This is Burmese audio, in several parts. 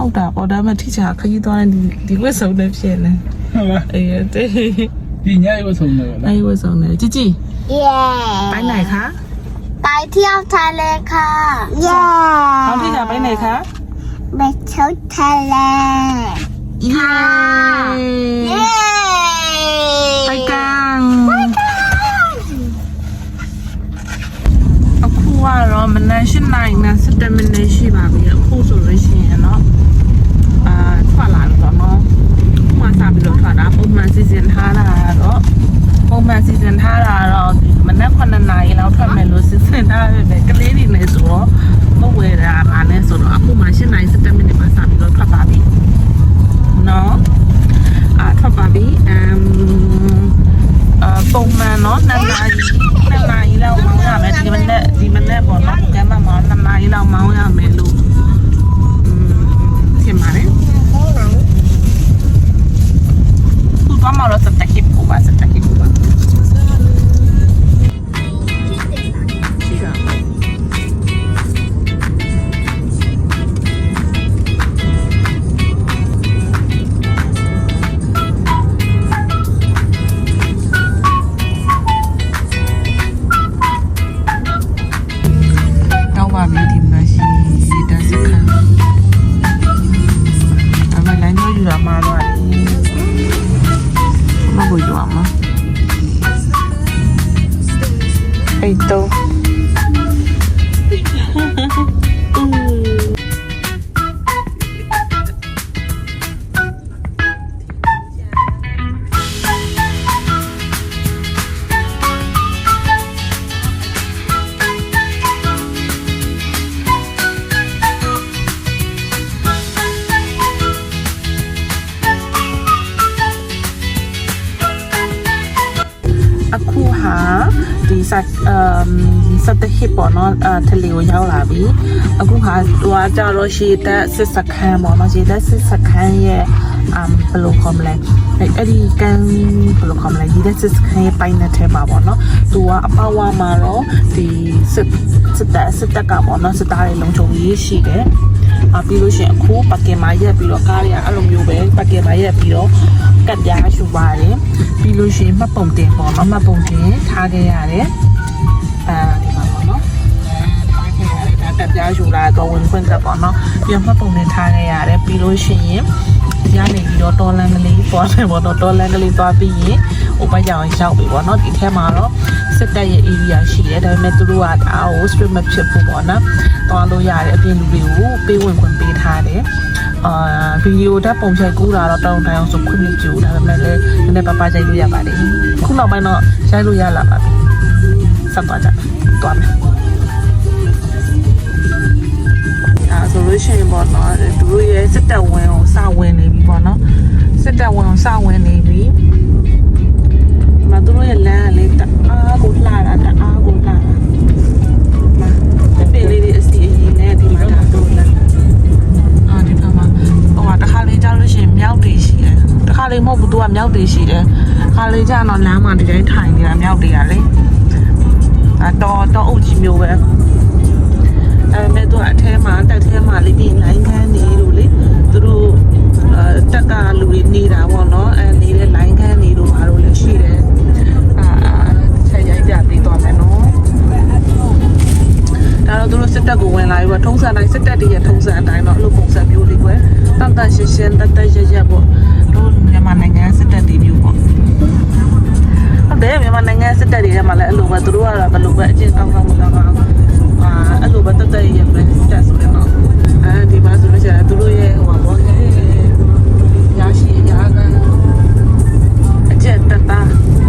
ဟုတ်တာပေါ့ဒါမှထိချာခကြီးသွားတဲ့ဒီဝက်စုံနဲ့ဖြစ်နေဟုတ်လားအေးတဲ့ဒီညရွက်ဆုံးတယ်လားအေးဝက်စုံနဲ့ជីជីไปไหนคะไปเที่ยวทะเลค่ะน้องที่จะไปไหนคะไปเที่ยวทะเลค่ะไปกันအခုကတော့မနက်8နာရီနဲ့7မိနစ်ရှိပါပြီအခုဆိုလို့ရှိရင်เนาะထွက်လာပြီပေါ့နော်ခုမှစပြီးတော့ထွက်တာပုံမှန်စီစဉ်ထားတာတော့ဒီမနက်9နာရီလောက်ထွက်မယ်လို့စီစဉ်ထားတယ်ကလေးတွေလည်းဆိုတော့မဝယ်တာပါနဲ့ဆိုတော့အခုမှ8နာရီ7မိနစ်မှစပြီးတော့ထွက်ပါပြီเนาะထွက်ပါပြီပုံမှန်เนาะ2နာရီလောက်မောင်းရမယ်ဒီမနေ့ပေါ့နော်ကဲမမောင်း2နာရီလောက်မောင်းရမယ်လို့ထင်ပါတယ်သူ့ဘာမှတော့စတက်ခိပူပါအခုဟာဒီစတဲ့ဟစ်ပေါ့နော်ထလီကိုရောက်လာပြီအခုဟာသူကကြတော့ရှေ့တက်စစ်စခန်းပေါ့နော်ရှေ့တက်စစ်စခန်းရဲ့ဘယ်လိုခေါ်မလဲအဲ့ဒီကန်ဘယ်လိုခေါ်မလဲဒီတက်စစ်စခန်းရဲ့ပိုင်းနဲ့ထဲမှာပေါ့နော်သူကအပေါဝါမှာတော့ဒီစစ်တက်ကပေါ့နော်စစ်သားတွေလုံခြုံရေးရှိတယ်ပြီးလို့ရှိရင်အခုပကင်မာရက်ပြီးတော့ကားတွေကအဲ့လိုမျိုးပဲပကင်မာရက်ပြီးတော့ကတ်ပြားရှူပါတယ်ပြီးလို့ရှိရင်မှတ်ပုံတင်ပေါ့နော်မှတ်ပုံတင်ထားခဲ့ရတယ်ဒီမှာပေါ့နော်ထားခဲ့ရတယ်ဒါကတ်ပြားရှူလာတော့ဝင်ခွင့်တက်ပေါ့နော်ပြန်မှတ်ပုံတင်ထားခဲ့ရတယ်ပြီးလို့ရှိရင်ရနေပြီးတော့တော်လန်ကလေးပေါ်တယ်ပေါ့နော်တော်လန်ကလေးသွားပြီးရင်ဟိုဘက်ရောက်ပြီပေါ့နော်ဒီထဲမှာတော့စစ်တပ်ရဲ့ area ရှိတယ်ဒါပေမဲ့သူတို့ကအားကို stream မဖြစ်ဘူးပေါ့နော်သွားလို့ရတယ်အပြင်လူတွေကိုပေးဝင်ခွင့်ပေးထားတယ်ဗီဒီယိုဓာတ်ပုံရိုက်ကူးတာတော့တောင်းတအောင်ဆိုခွင့်ပြုကြဒါပေမဲ့လည်းနည်းနည်းပါးပါးရိုက်လို့ရပါတယ်ခုနောက်ပိုင်းတော့ရိုက်လို့ရလာပါပြီဆက်သွားကြသွားမယ်ဆိုလို့ရှိရင်ပေါ့နော်သူတို့ရဲ့စစ်တပ်ဝင်ကိုစဝင်နေပြီပေါ့နော်စစ်တပ်ဝင်ကိုစဝင်နေပြီမသူတို့ရဲ့လမ်းကလေတအားကိုလှတာတအားကိုလှတာမတပင်းလေးတွေအစီအရင်နဲ့ဒီမှာဒါတို့လမ်းဒီကမှာဟိုတခါလေးကြားလို့ရှိရင်မြောက်တွေရှိတယ်တခါလေးမဟုတ်ဘူးသူကမြောက်တွေရှိတယ်ခါလေးကျတော့လမ်းမှာဒီတိုင်းထိုင်နေတာမြောက်တွေကလေတော့အုပ်ကြီးမျိုးပဲမဲ့သူအထဲမှာတက်ထဲမှာလေးပြင်လိုင်းခန်းနေလို့လေသူတို့တက်ကလူတွေနေတာပေါ့နော်နေတဲ့လိုင်းခန်းနေလို့ဘာလို့လဲရှိတယ်ဆက်ရိုက်ပြပြီးတော့မယ်နော်ဒါတော့သူတို့စစ်တပ်ကိုဝင်လာပြီးတော့ထုံးစံတိုင်းစစ်တပ်တွေရဲ့ထုံးစံအတိုင်းတော့အလုပ်ပုံစံမျိုးလေးပဲတန်တန်ရှင်းရှင်းတက်တက်ရရပေါ့တို့မြန်မာနိုင်ငံစစ်တပ်တွေမျိုးပေါ့ဟုတ်တယ်မြန်မာနိုင်ငံစစ်တပ်တွေထဲမှာလည်းအဲ့လိုပဲသူတို့ကတော့ဘယ်လိုပဲအကျဉ်းကောင်းကောင်းမကောင်းကောင်းအဲ့လိုပဲတက်တက်ရပဲတက်ဆိုတယ်နော်ဒီမှာဆိုလို့ရှိရင်သူတို့ရဲ့ဟိုပါဘောရရှိအရာကအကျက်တက်တာ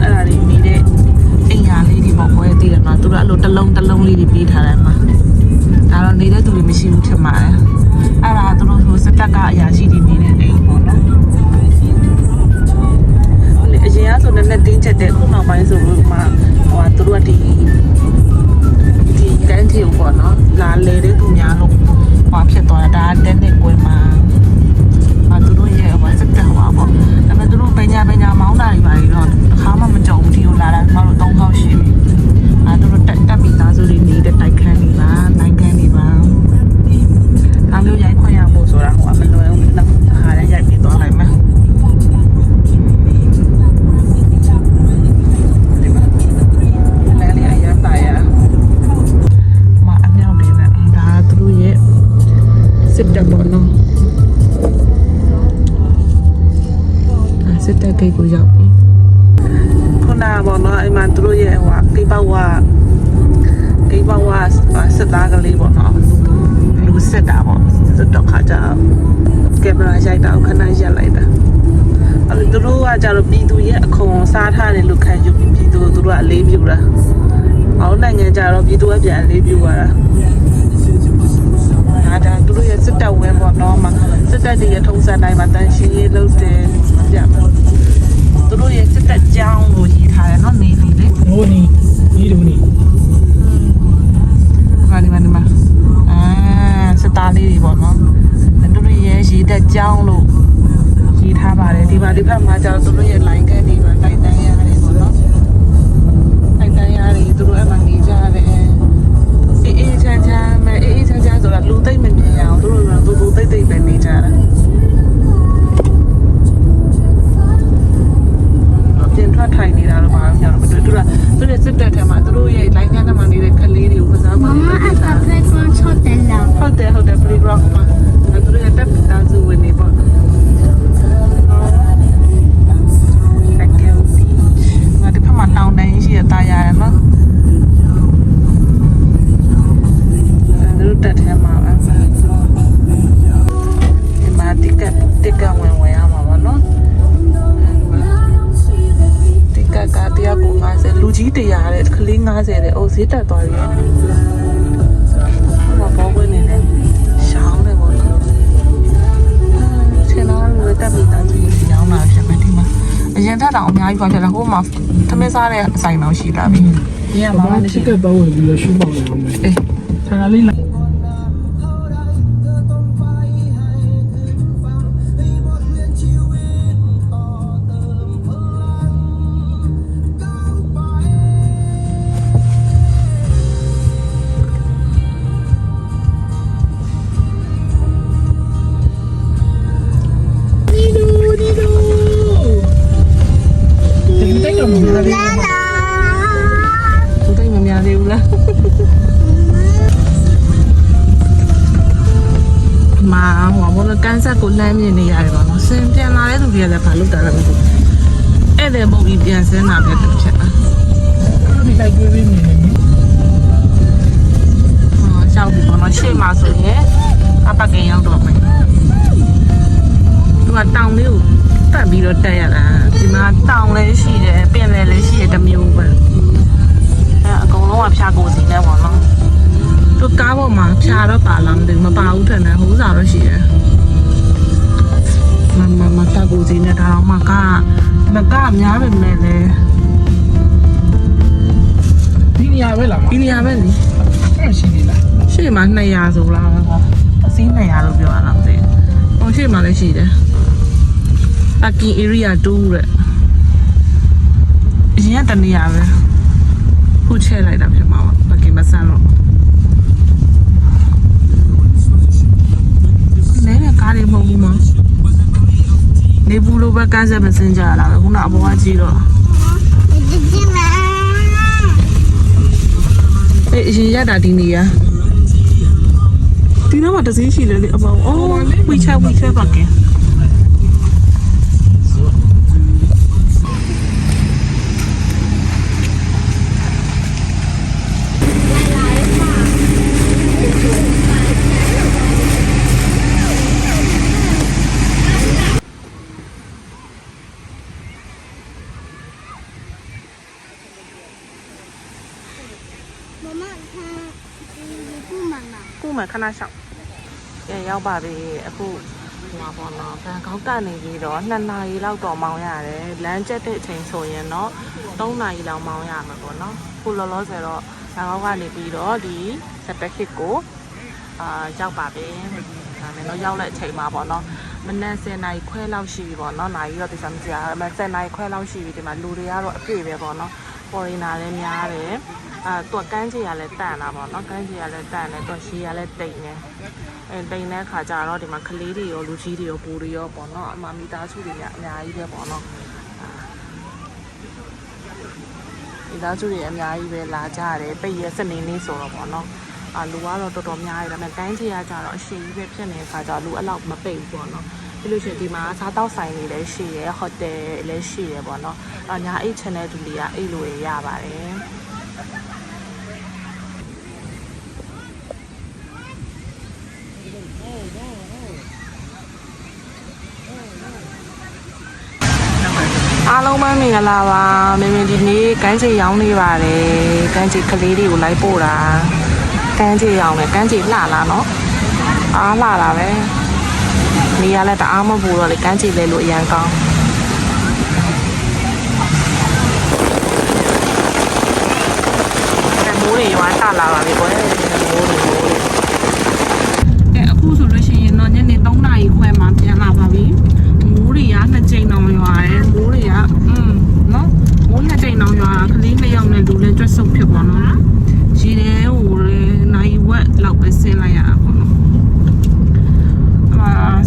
အဲ့ဒါတွေမိတဲ့အင်အားလေးတွေပေါ့ဘွဲသိတယ်နော်သူတို့အဲ့လိုတစ်လုံးလေးတွေပေးထားတယ်မှာဒါတော့နေတဲ့သူတွေမရှိဘူးထင်ပါတယ်အဲ့ဒါသူတို့ဟိုစတက်ကအရာရှိတွေနေတဲ့အိမ်ပေါ့နော်အရင်ကဆိုလည်းတင်းချက်တဲ့ခုနောက်ပိုင်းဆိုလို့မှဟိုသူတို့ကဒီတန်းထီကိုပေါ့နော်လာလေတဲ့သူများလို့ဟောဖြစ်သွားတာဒါ တက်ပေါ့နော်စစ်တပ်ဂိတ်ကိုရောက်ပြီခုနကပေါ့နော်အိမ်မှာသူတို့ရဲ့ဟိုဂိတ်ပေါက်ကစစ်သားကလေးပေါ့နော်လူစစ်တာပေါ့စစ်တော့ခါကြကင်မရာရိုက်တာခဏရက်လိုက်တာအဲ့လိုသူတို့ကကြတော့ပြည်သူရဲ့အခွန်စားထားတယ်လို့ခံယူပြီးပြည်သူတို့ကအလေးပြုတာအောင်းနိုင်ငံကြတော့ပြည်သူကပြန်အလေးပြုရတာဒါသူတို့ရဲ့စစ်တပ်ဝင်းပေါ့နော်မှာစစ်တပ်တွေရဲ့ထုံးစံတိုင်းမှာတန်ရှင်းရေးလုပ်တယ်ပြသူတို့ရဲ့စစ်တပ်ကြောင်းကိုရေးထားတယ်နော်နေလီလေ ဟိုနီဒီလိုနီ ဒီမှာစစ်သားလေးတွေပေါ့နော်သူတို့ရဲ့ရေးတပ်ကြောင်းလို့ရေးထားပါတယ်ဒီမှာဒီဘက်မှာကျတော့သူတို့ရဲ့ line ကနေပြီးတိုက်တန်းရတယ်ပေါ့နော်တိုက်တန်းရတယ်သူတို့အဲ့မှာနေကြတယ်အေးချမ်းချမ်းဆိုတာလူသိမ့်မမြင်အောင်သူတို့ကသူတို့သိမ့်ပဲနေကြတာပြင်ထွက်ထိုင်နေတာတော့ဘာမှမပြောဘူးသူတို့စစ်တပ်ထဲမှာသူတို့ရဲ့ line ထဲမှာနေတဲ့ကလေးတွေကိုကစားမှာ Mama, I got playground hotel. ဟုတ်တယ် playground မှာသူတို့ရဲ့တက်တာစုဝင်နေပေါ့ငါဒီဖက်မှာတောင်းတန်းရှိရတာရတယ်နော်သူတို့တက်ထဲမှာဒီမှာတစ်ကဝင်ရမှာပါနော်တစ်ကကတရားကို50လူကြီး100တဲ့ကလေး50တဲ့အိုးဈေးတက်သွားပြီဘောဝင်နေတယ်ရှောင်းတယ်ပေါ့နော်ဆင်းလာလို့တက်ပြီးသားကြီးရှောင်းလာဖြစ်မယ်ဒီမှာအရင်ထက်တောင်အများကြီးပါဖြစ်တယ်ဟိုမှာသမင်းစားတဲ့အဆိုင်တော့ရှိလာပြီဒီကမမနဲ့ရှိ ကတော့ဝင်ပြီးတော့ရှူပေါက်နေအောင်မယ် အေး ဆန္ဒလေးလာ သူတိတ်မများသေးဘူးလားမာဟိုဘောလကန်ဆက်ကိုလမ်းမြင်နေရတယ်ပေါ့နော်စင်ပြန်လာတဲ့သူတွေကလည်းဘာလုပ်တာလဲမသိဘူးဧည့်သည်ပုံပြီးပြန်စင်းတာပဲတစ်ချက်လား ဒီလိုက်တွေးပြီးနေနေ ရှောက်ပြီပေါ့နော်ရှေ့မှာဆိုရင်အပကင်ရောက်တော့မယ်သူကတောင်လေးကိုတက်ပြီးတော့တက်ရတာဒီမှာတောင်လည်းရှိတယ်ပင်လယ်လည်းရှိတယ်တစ်မျိုးပဲအကုန်လုံးကဖြာကိုစီနဲ့ပေါ့နော်သူကားပေါ်မှာဖြာတော့ပါလားမသိဘူးမပါဘူးထင်တယ်ဟိုးစားတော့ရှိတယ်မတာကိုစီနဲ့ဒါတော့မကအများပဲမဲ့လေ ဒီနေရာပဲလား ဒီနေရာပဲလေ အဲ့ရှိနေလား ရှေ့မှာ200ဆိုလားအစီး200လို့ပြောရတာမသိဘူးဟိုရှေ့မှာလည်းရှိတယ်Parking area 2တဲ့အရင်ကတနေရပဲခုချဲလိုက်တာဖြစ်မှာပါ parking မဆန်းတော့နဲကားတွေမဟုတ်ဘူးမနေဘူးလို့ပဲကန်းဆက်မစင်းကြရတာပဲခုနအပေါ်ကကြည့်တော့အေးအရင်ရတာဒီနေရဒီတော့မှတစ်စင်းရှိလေလေအပေါ်အော်ဝီချဲ parking Mama, Mama. ခုမှခဏရှောက်ရောက်ပါပြီအခုဟိုပါပေါ့နော်ဘန်ကောက်ကနေပြီးတော့2နာရီလောက်တော့မောင်းရတယ်လမ်းကျက်တဲ့အချိန်ဆိုရင်တော့3နာရီလောက်မောင်းရမှာပေါ့နော်ခုလောလောဆယ်တော့ဘန်ကောက်ကနေပြီးတော့ဒီစပက်ခစ်ကိုရောက်ပါပြီဒါနဲ့တော့ရောက်တဲ့အချိန်မှာပေါ့နော်မနက်10နာရီခွဲလောက်ရှိပြီပေါ့နော်နာရီတော့ဒီစမ်းကြည့်ရမယ်10နာရီခွဲလောက်ရှိပြီဒီမှာလူတွေကတော့အပြည့်ပဲပေါ့နော်ပေါ်ရင်နာလည်းများတယ်သူကန်းချီရလဲတန်တာပေါ့နော်ကန်းချီရလဲတန်တယ်သူရှည်ရလဲတိတ်နေတိတ်တဲ့ခါကျတော့ဒီမှာကလေးတွေရောလူကြီးတွေရောပူတွေရောပေါ့နော်အမမီသားစုတွေအများကြီးပဲပေါ့နော်ဒီသားစုတွေအများကြီးပဲလာကြတယ်ပိတ်ရစနေနေ့ဆိုတော့ပေါ့နော် လူကတော့တော်တော်များတယ်ဒါပေမဲ့ကမ်းခြေကကြတော့အရှိကြီးပဲဖြစ်နေတဲ့ခါကျလူအဲ့လောက်မပိတ်ဘူးပေါ့နော်ပြီးလို့ရှိရင်ဒီမှာစားတောက်ဆိုင်တွေလည်းရှိရယ်ဟိုတယ်လည်းရှိရယ်ပေါ့နော်ညာအိတ်ချင်တဲ့သူတွေကအိတ်လိုရပါတယ်အားလုံးပဲမင်္ဂလာပါမင်းဒီနေ့ကမ်းခြေရောင်းနေပါတယ်ကမ်းခြေကလေးတွေကိုလိုက်ပို့တာကမ်းခြေရောင်းတယ်ကမ်းခြေလှလာနော်အားလှလာပဲနေရာလည်းတအားမပူတော့လေကမ်းခြေလဲလို့အရန်ကောင်းမိုးတွေရွာထလာပါပြီကွယ်မိုးတွေအခုဆိုလို့ရှိရင်တော့ညနေ3နာရီခွဲမှပြန်လာပါပြီမိုးတွေက2ချိန်တောင်ရွာတယ်မိုးတွေကနော်မိုး2ချိန်တောင်ရွာကလေး2ယောက်နဲ့လူလည်းကြွတ်ဆုပ်ဖြစ်ပါတော့ရှိတယ်ဟိုလေနိုင်ဝက်လောက်ပဲဆင်းလိုက်ရတာပေါ့နော်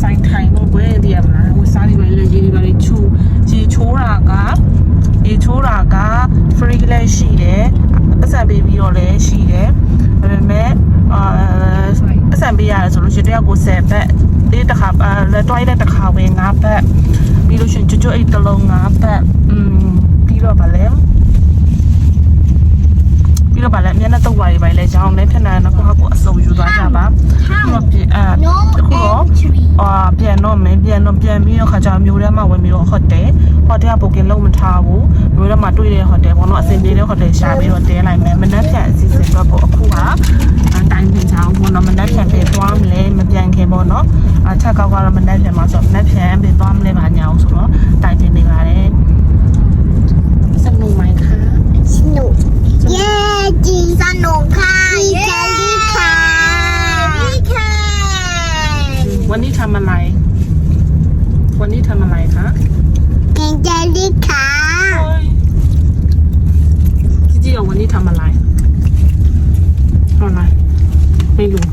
ဆိုင်ထိုင်တော့ဘယ်တည်းရမလားဟိုစားနေပဲလေရေပါလေချိုးရေချိုးတာက free လည်းရှိတယ်ပတ်စံပေးပြီးတော့လည်းရှိတယ်ဒါပေမဲ့ပတ်စံပေးရတယ်ဆိုလို့ရှိရင်တယောက်ကို10ဘတ်ဒီတစ်ခါလက်တွိုင်းတဲ့တစ်ခါဝင်9ဘတ်ပြီးလို့ရှိရင်ကျွတ်အိတ်တစ်လုံး9ဘတ်ပြီးတော့ဗာလဲမျက်နှာတုပ်ဝါးတွေပဲလဲကြောင်းလဲဖြစ်နေတော့ကိုယ့်ဟာကိုယ်အစုံယူသွားကြပါပြီးတော့အခုတော့ပြန်တော့ပြီးတော့ခါကြမျိုးထဲမှာဝင်ပြီးတော့ဟိုတယ်ကဘုတ်ကင်လုံးမထားဘူးမျိုးထဲမှာတွေ့တဲ့ဟိုတယ်ဘောနော်အစင်ပြေတဲ့ဟိုတယ်ရှာပြီးတော့တဲလိုက်မယ်မနှက်ဖြန်အစီအစဉ်တော့ပေါ့အခုကတိုင်းပင်ချောင်းဘောနော်မနှက်ဖြန်ပြေသွားမလဲမပြန်ခင်ပေါ့နော်ချက်ကောက်ကတော့မနှက်ဖြန်မှာဆိုမနှက်ဖြန်ပြေသွားမလဲပါညာအောင်ဆိုတော့တိုင်းပင်နေပါတယ်စနုမိုင်းခါ Snow. Yeah, Jesus. Snow. Hi. Jelly can. We can. วันนี้ทำอะไรคะ Can jelly can. จี้วันนี้ทำอะไรไม่รู้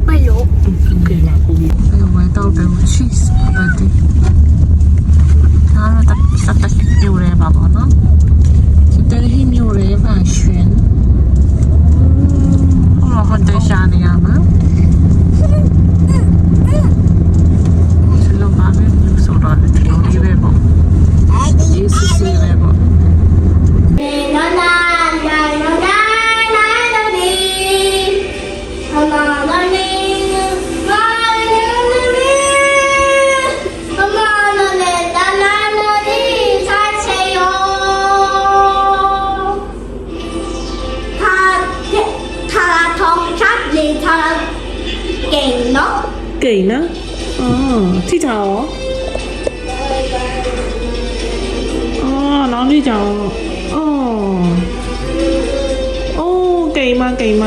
ไม่รู้ โอเคละกูไว้တော့တယ် cheese ပတ်တယ်ဒါတော့စက်ပြိုရဲပါဘောနော်这里没有人玩旋，我好在下呢呀嘛。是老板们有收到的，有礼物不？也是礼物不？勁啦，呢就攞呢就勁嘛，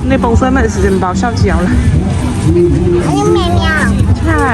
你報新聞時就爆燒椒啦，อันนี้แมว ใช่